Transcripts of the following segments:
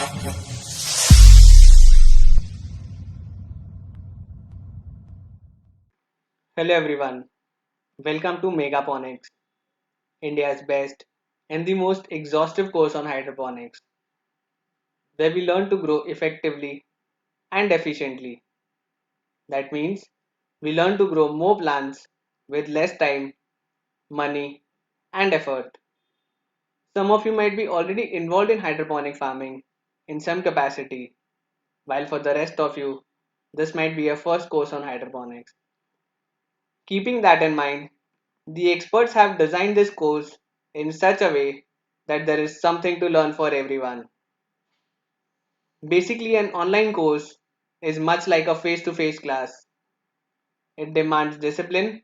Hello everyone, welcome to Megaponics, India's best and the most exhaustive course on hydroponics, where we learn to grow effectively and efficiently. That means we learn to grow more plants with less time, money, and effort. Some of you might be already involved in hydroponic farming in some capacity, while for the rest of you, this might be your first course on hydroponics. Keeping that in mind, the experts have designed this course in such a way that there is something to learn for everyone. Basically, an online course is much like a face to face class. It demands discipline,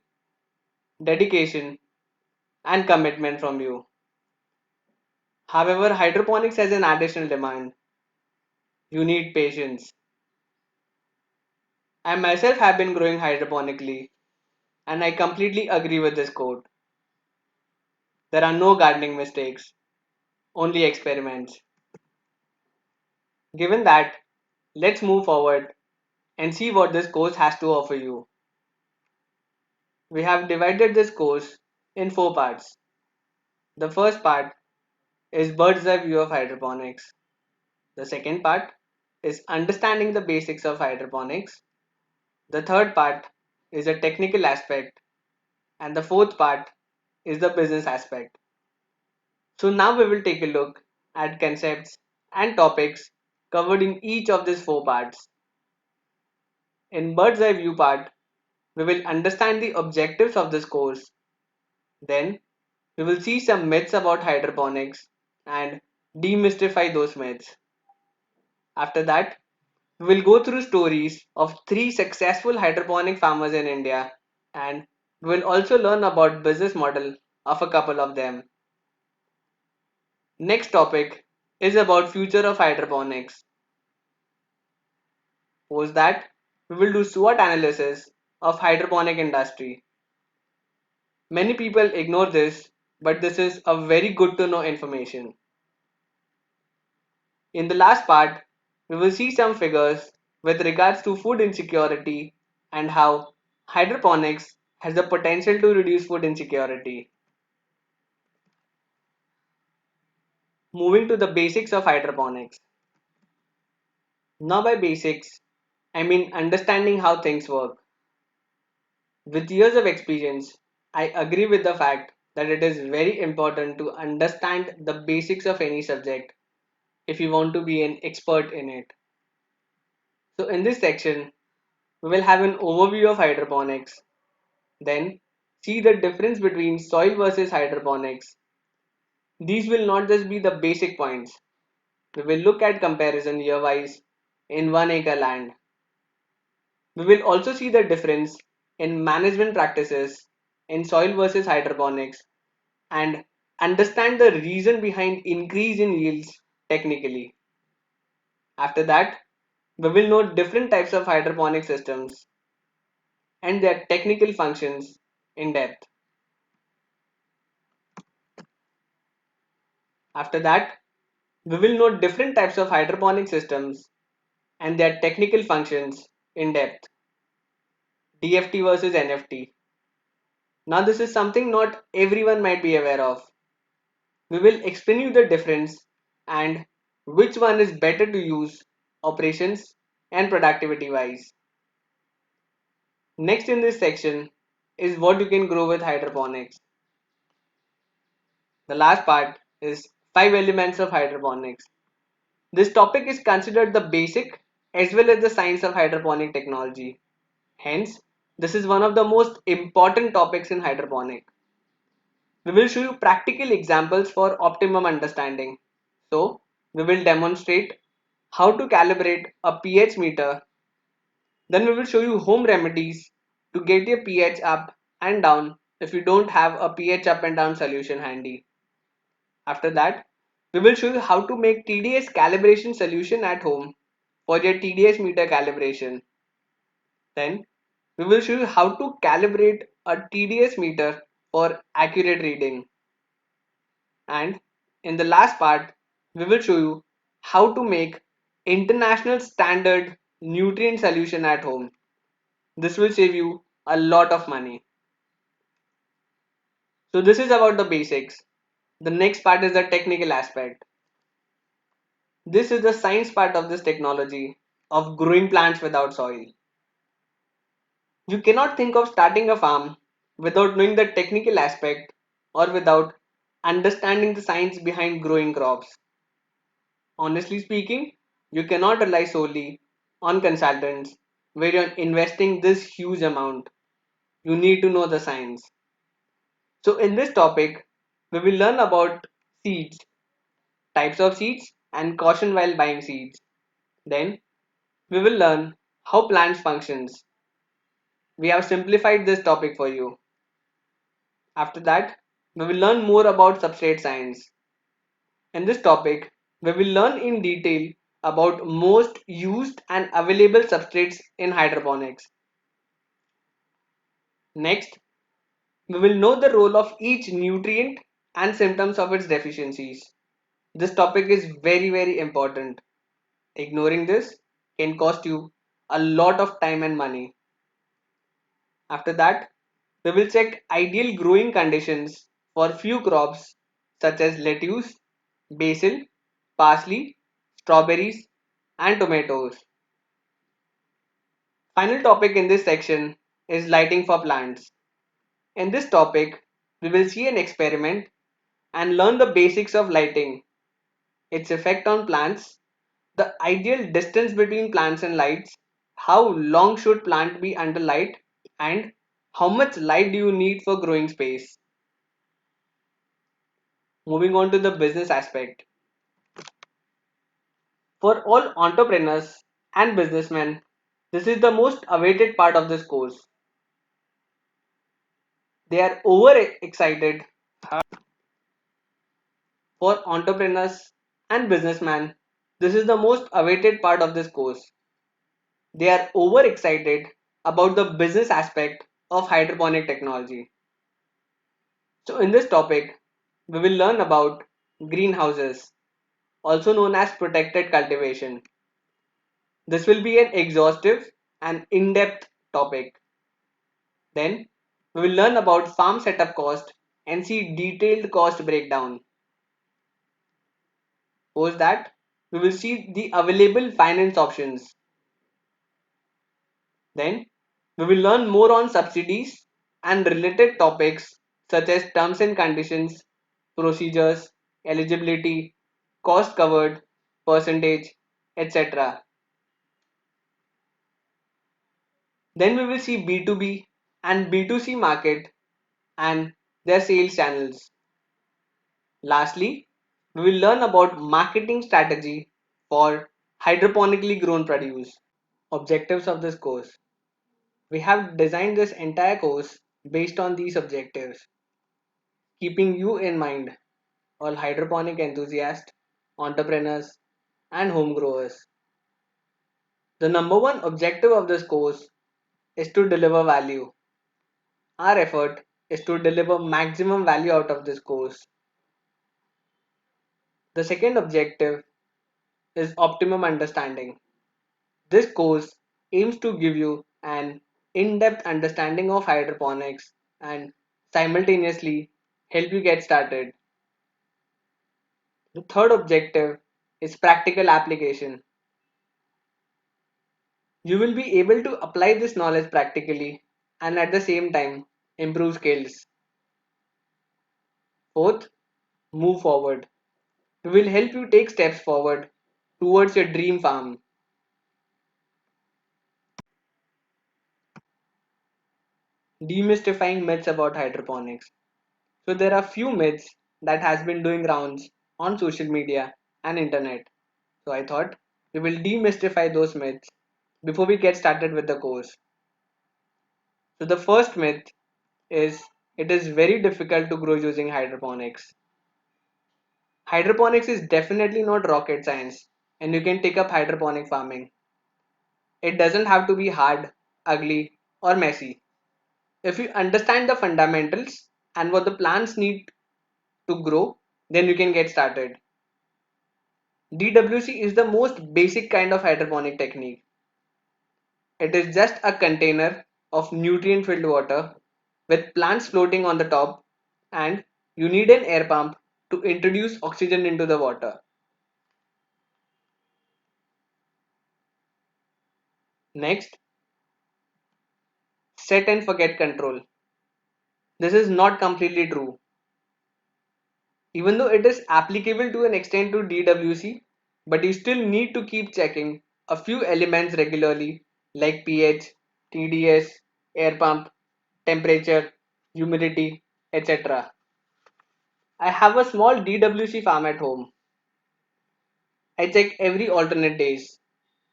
dedication, and commitment from you. However, hydroponics has an additional demand. You need patience. I myself have been growing hydroponically, and I completely agree with this quote. There are no gardening mistakes, only experiments. Given that, let's move forward and see what this course has to offer you. We have divided this course in four parts. The first part is bird's eye view of hydroponics. The second part is understanding the basics of hydroponics. The third part is a technical aspect. And the fourth part is the business aspect. So now we will take a look at concepts and topics covered in each of these four parts. In bird's eye view part, we will understand the objectives of this course. Then we will see some myths about hydroponics and demystify those myths. After that, we will go through stories of three successful hydroponic farmers in India, and we will also learn about business model of a couple of them. Next topic is about future of hydroponics. Post that, we will do SWOT analysis of hydroponic industry. Many people ignore this, but this is a very good to know information. In the last part, we will see some figures with regards to food insecurity and how hydroponics has the potential to reduce food insecurity. Moving to the basics of hydroponics. Now, by basics, I mean understanding how things work. With years of experience, I agree with the fact that it is very important to understand the basics of any subject if you want to be an expert in it. So, in this section, we will have an overview of hydroponics, then see the difference between soil versus hydroponics. These will not just be the basic points. We will look at comparison year wise in 1 acre land. We will also see the difference in management practices in soil versus hydroponics and understand the reason behind increase in yields technically. After that, we will know different types of hydroponic systems and their technical functions in depth. After that, we will know different types of hydroponic systems and their technical functions in depth. DFT versus NFT. Now, this is something not everyone might be aware of. We will explain you the difference and which one is better to use operations and productivity wise. Next in this section is what you can grow with hydroponics. The last part is 5 elements of hydroponics. This topic is considered the basic as well as the science of hydroponic technology. Hence, this is one of the most important topics in hydroponic. We will show you practical examples for optimum understanding. So, we will demonstrate how to calibrate a pH meter. Then we will show you home remedies to get your pH up and down if you don't have a pH up and down solution handy. After that, we will show you how to make TDS calibration solution at home for your TDS meter calibration. Then we will show you how to calibrate a TDS meter for accurate reading. And in the last part, we will show you how to make international standard nutrient solution at home. This will save you a lot of money. So this is about the basics. The next part is the technical aspect. This is the science part of this technology of growing plants without soil. You cannot think of starting a farm without knowing the technical aspect or without understanding the science behind growing crops. Honestly speaking, you cannot rely solely on consultants where you're investing this huge amount. You need to know the science. So, in this topic, we will learn about seeds, types of seeds, and caution while buying seeds. Then, we will learn how plants functions. We have simplified this topic for you. After that, we will learn more about substrate science. In this topic, we will learn in detail about most used and available substrates in hydroponics. Next, we will know the role of each nutrient and symptoms of its deficiencies. This topic is very important. Ignoring this can cost you a lot of time and money. After that, we will check ideal growing conditions for few crops such as lettuce, basil, parsley, strawberries, and tomatoes. Final topic in this section is lighting for plants. In this topic, we will see an experiment and learn the basics of lighting, its effect on plants, the ideal distance between plants and lights, how long should plant be under light, and how much light do you need for growing space. Moving on to the business aspect. For all entrepreneurs and businessmen, this is the most awaited part of this course. They are over excited. For entrepreneurs and businessmen, this is the most awaited part of this course. They are overexcited about the business aspect of hydroponic technology. So, in this topic, we will learn about greenhouses, also known as protected cultivation. This will be an exhaustive and in depth topic. Then, we will learn about farm setup cost and see detailed cost breakdown. Post that, we will see the available finance options. Then, we will learn more on subsidies and related topics such as terms and conditions, procedures, eligibility, cost covered, percentage, etc. Then we will see B2B and B2C market and their sales channels. Lastly, we will learn about marketing strategy for hydroponically grown produce. Objectives of this course. We have designed this entire course based on these objectives, keeping you in mind, all hydroponic enthusiasts, entrepreneurs, and home growers. The number one objective of this course is to deliver value. Our effort is to deliver maximum value out of this course. The second objective is optimum understanding. This course aims to give you an in depth understanding of hydroponics and simultaneously help you get started. The third objective is practical application. You will be able to apply this knowledge practically and at the same time improve skills. Fourth, move forward. We will help you take steps forward towards your dream farm. Demystifying myths about hydroponics. So there are few myths that has been doing rounds on social media and internet. So I thought we will demystify those myths before we get started with the course. So the first myth is it is very difficult to grow using hydroponics. Hydroponics is definitely not rocket science and you can take up hydroponic farming. It doesn't have to be hard, ugly, or messy. If you understand the fundamentals and what the plants need to grow, then you can get started. DWC is the most basic kind of hydroponic technique. It is just a container of nutrient filled water with plants floating on the top, and you need an air pump to introduce oxygen into the water. Next, set and forget control. This is not completely true. Even though it is applicable to an extent to DWC, but you still need to keep checking a few elements regularly like pH, TDS, air pump, temperature, humidity, etc. I have a small DWC farm at home. I check every alternate days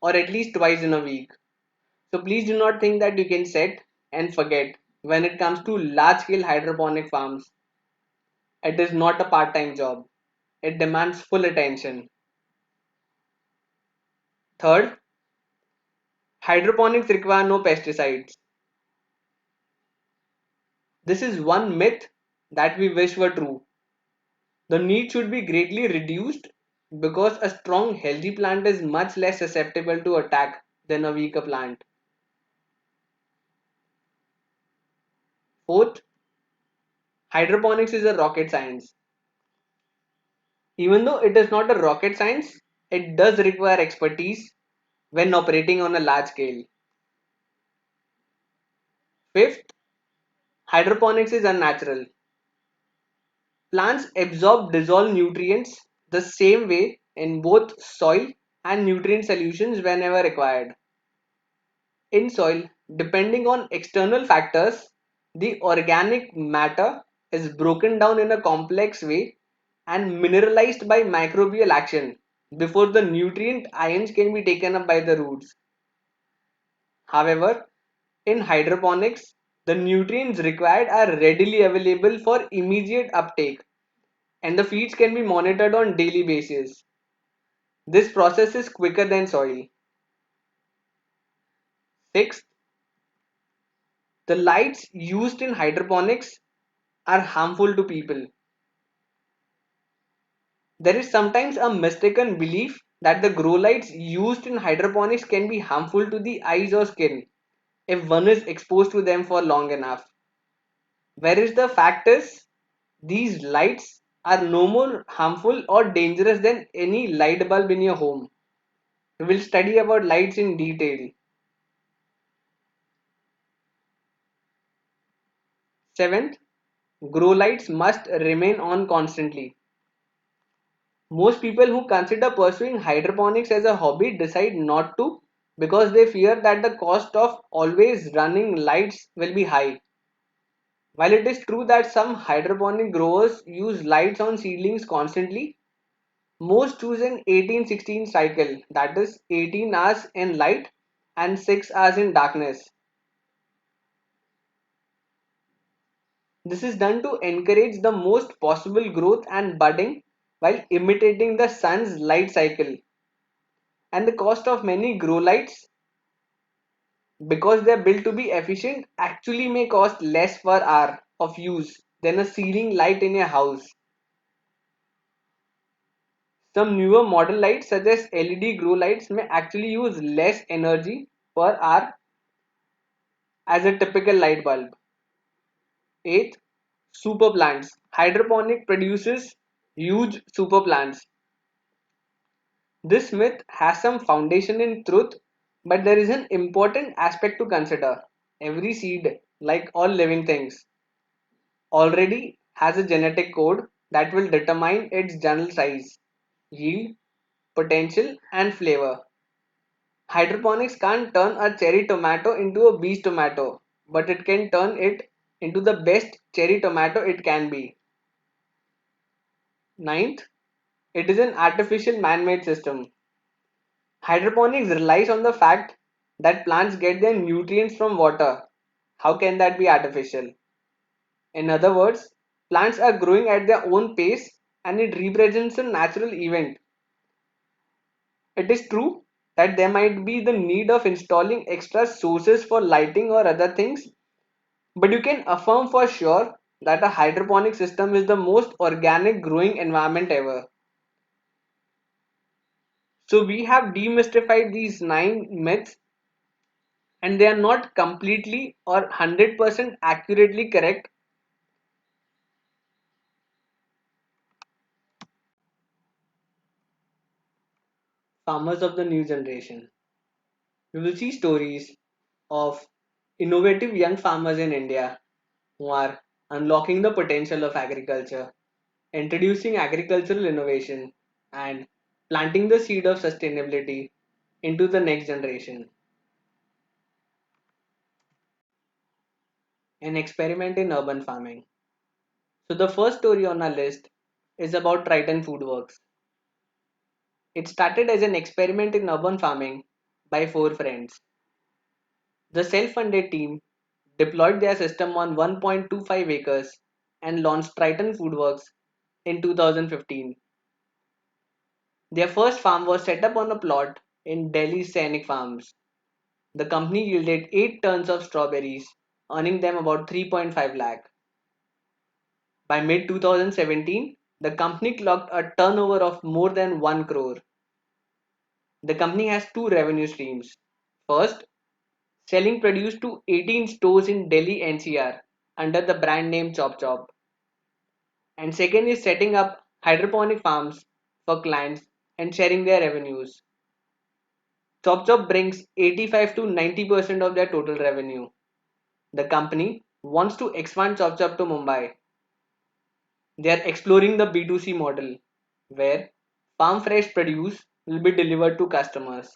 or at least twice in a week. So please do not think that you can set and forget when it comes to large scale hydroponic farms. It is not a part time job, it demands full attention. Third, hydroponics require no pesticides. This is one myth that we wish were true. The need should be greatly reduced because a strong, healthy plant is much less susceptible to attack than a weaker plant. Fourth, hydroponics is a rocket science. Even though it is not a rocket science, it does require expertise when operating on a large scale. Fifth, hydroponics is unnatural. Plants absorb dissolved nutrients the same way in both soil and nutrient solutions whenever required. In soil, depending on external factors, the organic matter is broken down in a complex way and mineralized by microbial action before the nutrient ions can be taken up by the roots. However, in hydroponics, the nutrients required are readily available for immediate uptake and the feeds can be monitored on daily basis. This process is quicker than soil. Sixth, the lights used in hydroponics are harmful to people. There is sometimes a mistaken belief that the grow lights used in hydroponics can be harmful to the eyes or skin if one is exposed to them for long enough. Whereas the fact is, these lights are no more harmful or dangerous than any light bulb in your home. We will study about lights in detail. Seventh, grow lights must remain on constantly. Most people who consider pursuing hydroponics as a hobby decide not to because they fear that the cost of always running lights will be high. While it is true that some hydroponic growers use lights on seedlings constantly, most choose an 18-16 cycle, that is 18 hours in light and 6 hours in darkness. This is done to encourage the most possible growth and budding while imitating the sun's light cycle. And the cost of many grow lights, because they are built to be efficient, actually may cost less per hour of use than a ceiling light in a house. Some newer model lights such as LED grow lights may actually use less energy per hour as a typical light bulb. Eighth, super plants. Hydroponic produces huge super plants. This myth has some foundation in truth, but there is an important aspect to consider. Every seed, like all living things, already has a genetic code that will determine its general size, yield, potential, and flavor. Hydroponics can't turn a cherry tomato into a beach tomato, but it can turn it into the best cherry tomato it can be. Ninth, it is an artificial man-made system. Hydroponics relies on the fact that plants get their nutrients from water. How can that be artificial? In other words, plants are growing at their own pace and it represents a natural event. It is true that there might be the need of installing extra sources for lighting or other things, but you can affirm for sure that a hydroponic system is the most organic growing environment ever. So we have demystified these 9 myths, and they are not completely or 100% accurately correct. Farmers of the new generation. We will see stories of innovative young farmers in India who are unlocking the potential of agriculture, introducing agricultural innovation, and planting the seed of sustainability into the next generation. An experiment in urban farming. So, the first story on our list is about Triton Foodworks. It started as an experiment in urban farming by 4 friends. The self funded team deployed their system on 1.25 acres and launched Triton Foodworks in 2015. Their first farm was set up on a plot in Delhi's Sainik Farms. The company yielded 8 tons of strawberries, earning them about 3.5 lakh. By mid 2017, the company clocked a turnover of more than 1 crore. The company has two revenue streams. First, selling produce to 18 stores in Delhi NCR under the brand name Chop Chop. And second is setting up hydroponic farms for clients and sharing their revenues. Chop Chop brings 85 to 90% of their total revenue. The company wants to expand Chop Chop to Mumbai. They are exploring the B2C model where farm fresh produce will be delivered to customers.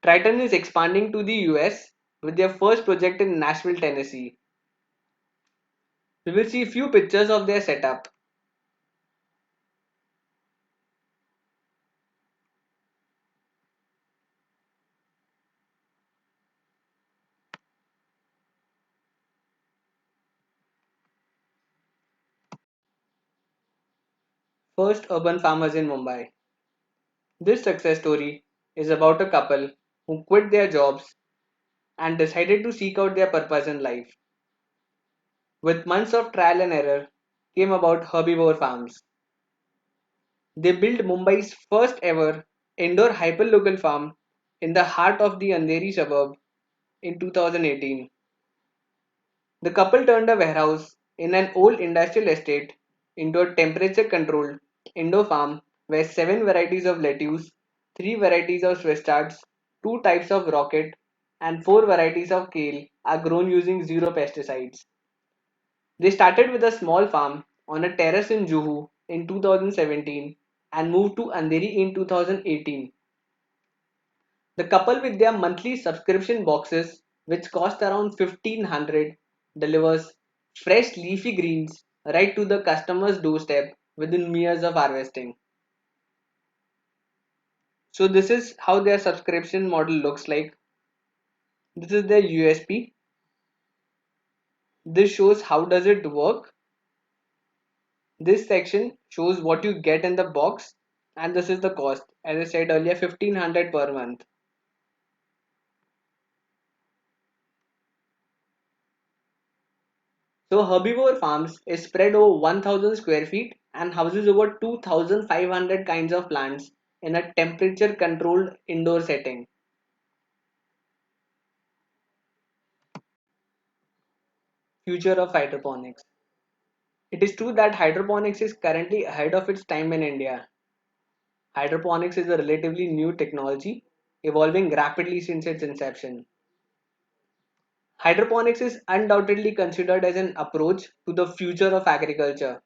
Triton is expanding to the US with their first project in Nashville, Tennessee. We will see few pictures of their setup. First urban farmers in Mumbai. This success story is about a couple who quit their jobs and decided to seek out their purpose in life. With months of trial and error came about herbivore farms. They built Mumbai's first ever indoor hyperlocal farm in the heart of the Andheri suburb in 2018. The couple turned a warehouse in an old industrial estate into a temperature controlled indoor farm where 7 varieties of lettuce, 3 varieties of Swiss chards, 2 types of rocket, and 4 varieties of kale are grown using zero pesticides. They started with a small farm on a terrace in Juhu in 2017 and moved to Andheri in 2018. The couple with their monthly subscription boxes, which cost around 1500, delivers fresh leafy greens right to the customer's doorstep within years of harvesting. So this is how their subscription model looks like. This is their USP. This shows how does it work. This section shows what you get in the box, and this is the cost. As I said earlier, 1500 per month. So Herbivore Farms is spread over 1000 square feet and houses over 2500 kinds of plants in a temperature controlled indoor setting. Future of hydroponics. It is true that hydroponics is currently ahead of its time in India. Hydroponics is a relatively new technology, evolving rapidly since its inception. Hydroponics is undoubtedly considered as an approach to the future of agriculture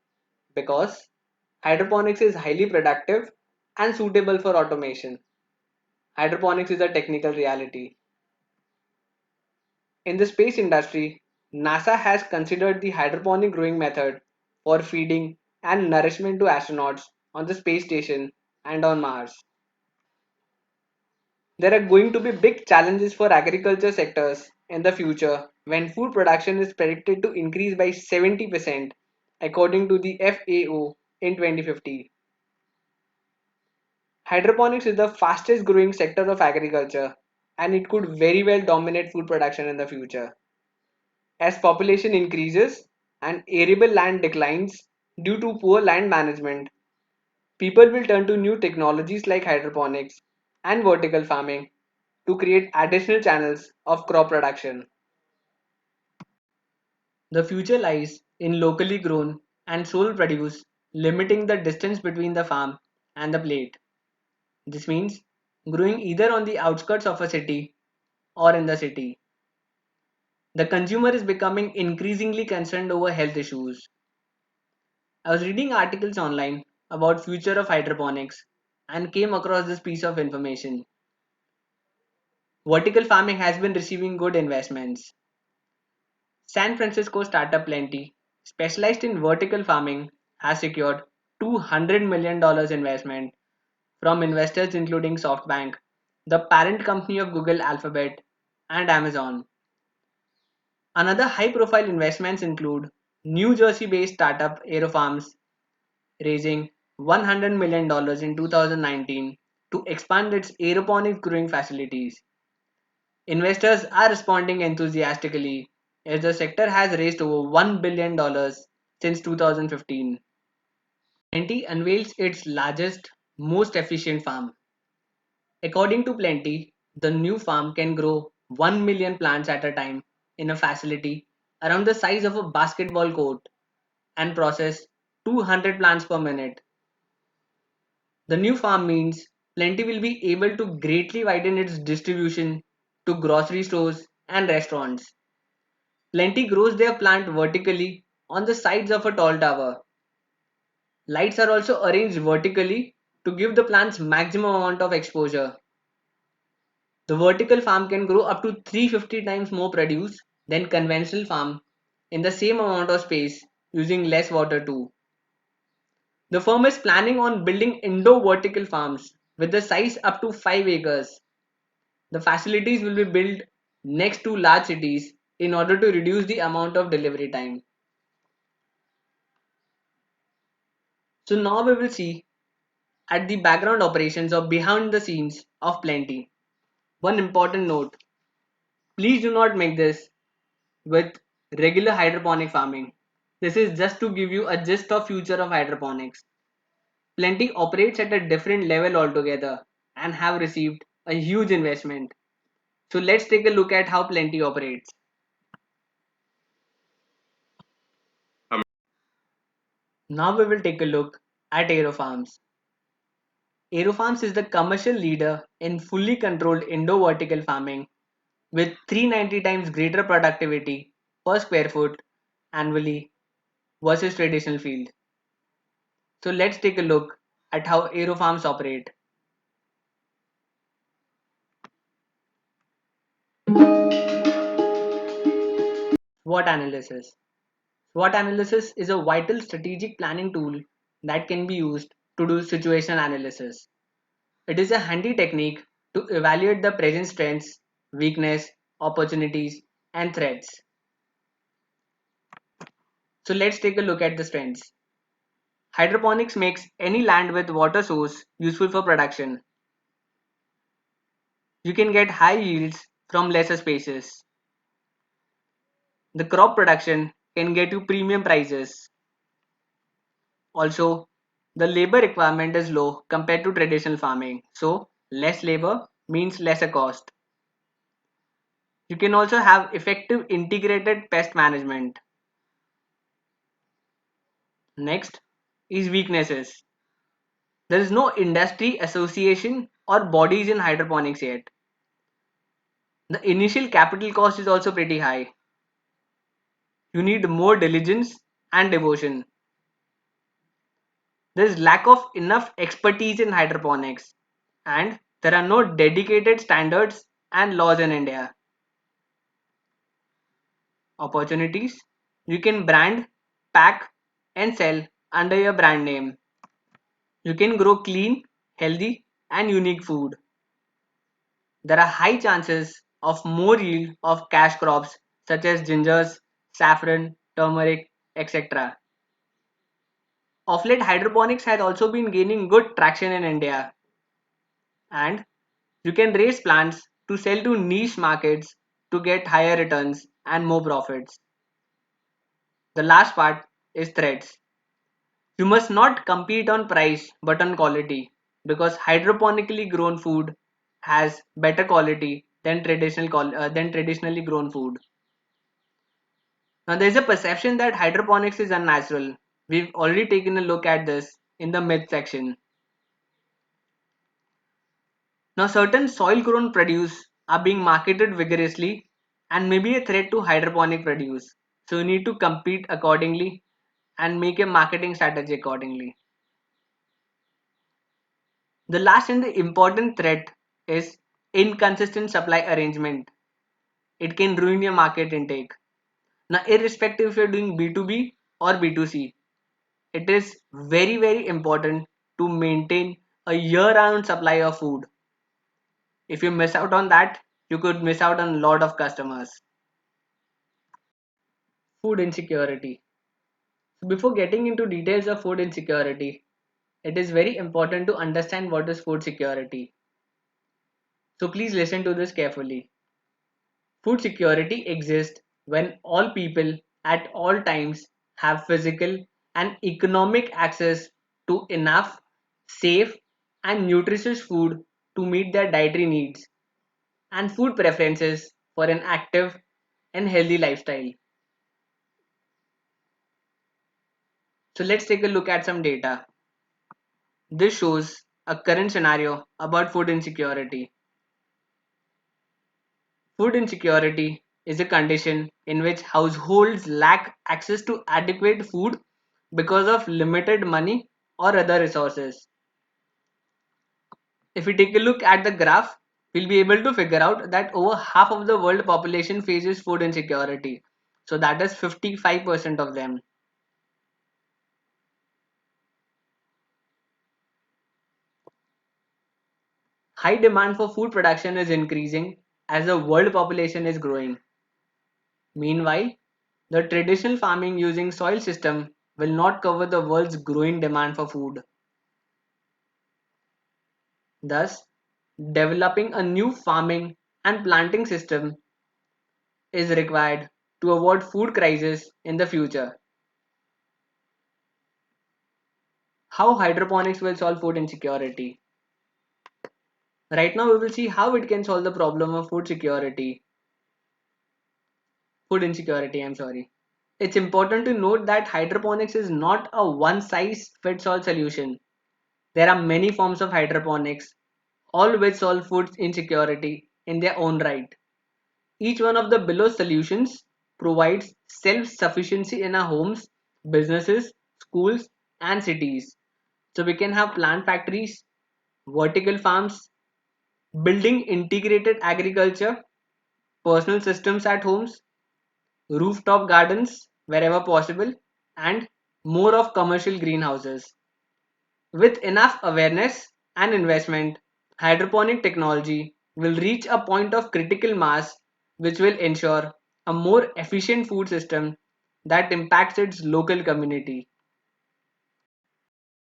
because hydroponics is highly productive and suitable for automation. Hydroponics is a technical reality. In the space industry, NASA has considered the hydroponic growing method for feeding and nourishment to astronauts on the space station and on Mars. There are going to be big challenges for agriculture sectors in the future when food production is predicted to increase by 70% according to the FAO in 2050. Hydroponics is the fastest growing sector of agriculture and it could very well dominate food production in the future. As population increases and arable land declines due to poor land management, People will turn to new technologies like hydroponics and vertical farming to create additional channels of crop production. The future lies in locally grown and sole produce, limiting the distance between the farm and the plate. This means growing either on the outskirts of a city or in the city. The consumer is becoming increasingly concerned over health issues. I was reading articles online about future of hydroponics and came across this piece of information. Vertical farming has been receiving good investments. San Francisco startup Plenty, specialized in vertical farming, has secured $200 million investment from investors including SoftBank, the parent company of Google Alphabet, and Amazon. Another high-profile investments include New Jersey-based startup AeroFarms, raising $100 million in 2019 to expand its aeroponics growing facilities. Investors are responding enthusiastically as the sector has raised over $1 billion since 2015. Plenty unveils its largest, most efficient farm. According to Plenty, the new farm can grow 1 million plants at a time in a facility around the size of a basketball court and process 200 plants per minute. The new farm means Plenty will be able to greatly widen its distribution to grocery stores and restaurants. Plenty grows their plant vertically on the sides of a tall tower. Lights are also arranged vertically to give the plants maximum amount of exposure. The vertical farm can grow up to 350 times more produce than conventional farm in the same amount of space using less water too. The firm is planning on building indoor vertical farms with the size up to 5 acres. The facilities will be built next to large cities in order to reduce the amount of delivery time. So now we will see at the background operations or behind the scenes of Plenty. One important note, please do not make this with regular hydroponic farming. This is just to give you a gist of future of hydroponics. Plenty operates at a different level altogether and have received a huge investment. So let's take a look at how Plenty operates. Now we will take a look at AeroFarms. AeroFarms is the commercial leader in fully controlled indoor vertical farming with 390 times greater productivity per square foot annually versus traditional field. So let's take a look at how AeroFarms operate. SWOT analysis. SWOT analysis is a vital strategic planning tool that can be used to do situation analysis. It is a handy technique to evaluate the present strengths, weakness, opportunities, and threats. So let's take a look at the strengths. Hydroponics makes any land with water source useful for production. You can get high yields from lesser spaces. The crop production can get you premium prices. Also, the labor requirement is low compared to traditional farming, so less labor means lesser cost. You can also have effective integrated pest management. Next is weaknesses. There is no industry association or bodies in hydroponics yet. The initial capital cost is also pretty high. You need more diligence and devotion. There is lack of enough expertise in hydroponics, and there are no dedicated standards and laws in India. Opportunities: you can brand, pack, and sell under your brand name. You can grow clean, healthy, and unique food. There are high chances of more yield of cash crops such as gingers, saffron, turmeric, etc. Of late, hydroponics has also been gaining good traction in India, and you can raise plants to sell to niche markets to get higher returns and more profits. The last part is threats. You must not compete on price but on quality, because hydroponically grown food has better quality than than traditionally grown food. Now there is a perception that hydroponics is unnatural. We've already taken a look at this in the myth section. Now certain soil grown produce are being marketed vigorously and may be a threat to hydroponic produce. So you need to compete accordingly and make a marketing strategy accordingly. The last and the important threat is inconsistent supply arrangement. It can ruin your market intake. Now, irrespective if you're doing B2B or B2C, it is very important to maintain a year-round supply of food. If you miss out on that, you could miss out on a lot of customers. Food insecurity. So before getting into details of food insecurity, it is very important to understand what is food security. So please listen to this carefully. Food security exists when all people at all times have physical and economic access to enough, safe, and nutritious food to meet their dietary needs and food preferences for an active and healthy lifestyle. So let's take a look at some data. This shows a current scenario about food insecurity. Food insecurity is a condition in which households lack access to adequate food because of limited money or other resources. If we take a look at the graph, we'll be able to figure out that over half of the world population faces food insecurity. So that is 55% of them. High demand for food production is increasing as the world population is growing. Meanwhile, the traditional farming using soil system will not cover the world's growing demand for food. Thus, developing a new farming and planting system is required to avoid food crisis in the future. How hydroponics will solve food insecurity? Right now we will see how it can solve the problem of food insecurity, I'm sorry. It's important to note that hydroponics is not a one size fits all solution. There are many forms of hydroponics, all which solve food insecurity in their own right. Each one of the below solutions provides self-sufficiency in our homes, businesses, schools, and cities. So we can have plant factories, vertical farms, building integrated agriculture, personal systems at homes, rooftop gardens wherever possible, and more of commercial greenhouses. With enough awareness and investment, hydroponic technology will reach a point of critical mass which will ensure a more efficient food system that impacts its local community.